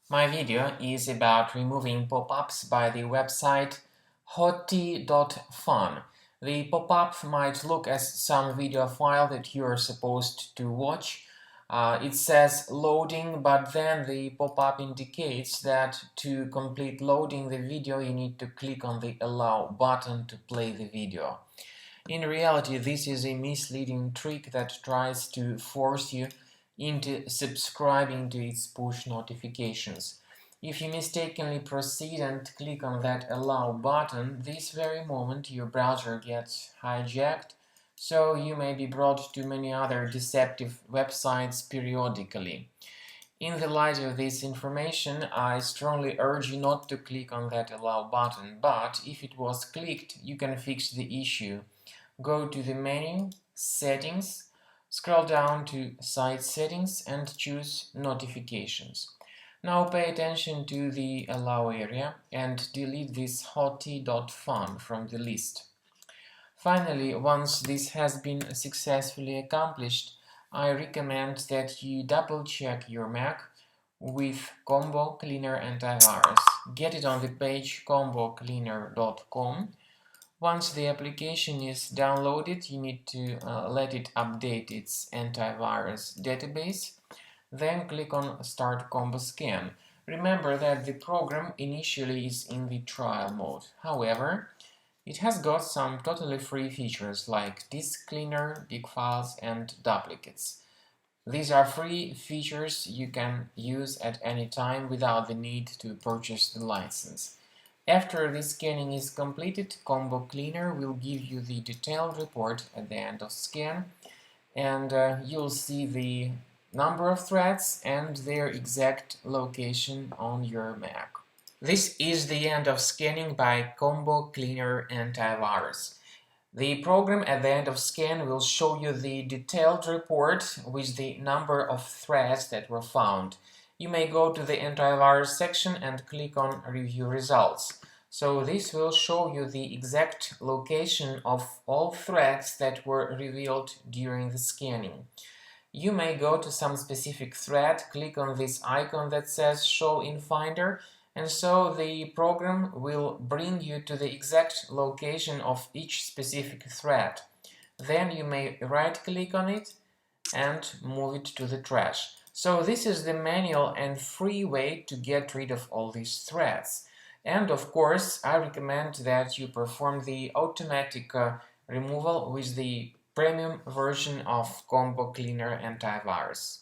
My video is about removing pop-ups by the website Hotyy.fun. The pop-up might look as some video file that you are supposed to watch. It says loading, but then the pop-up indicates that to complete loading the video you need to click on the allow button to play the video. In reality, this is a misleading trick that tries to force you into subscribing to its push notifications. If you mistakenly proceed and click on that allow button, this very moment your browser gets hijacked, so you may be brought to many other deceptive websites periodically. In the light of this information, I strongly urge you not to click on that allow button, but if it was clicked, you can fix the issue. Go to the menu, Settings, scroll down to Site Settings and choose Notifications. Now pay attention to the Allow area and delete this Hotyy.fun from the list. Finally, once this has been successfully accomplished, I recommend that you double-check your Mac with Combo Cleaner Antivirus. Get it on the page combocleaner.com. Once the application is downloaded, you need to let it update its antivirus database. Then click on Start Combo Scan. Remember that the program initially is in the trial mode. However, it has got some totally free features like disk cleaner, big files, and duplicates. These are free features you can use at any time without the need to purchase the license. After the scanning is completed, Combo Cleaner will give you the detailed report at the end of scan, and you'll see the number of threads and their exact location on your Mac. This is the end of scanning by Combo Cleaner Antivirus. The program at the end of scan will show you the detailed report with the number of threads that were found. You may go to the antivirus section and click on Review Results. So this will show you the exact location of all threads that were revealed during the scanning. You may go to some specific thread, click on this icon that says Show in Finder, and so the program will bring you to the exact location of each specific thread. Then you may right-click on it and move it to the trash. So this is the manual and free way to get rid of all these threads. And of course, I recommend that you perform the automatic removal with the premium version of Combo Cleaner Antivirus.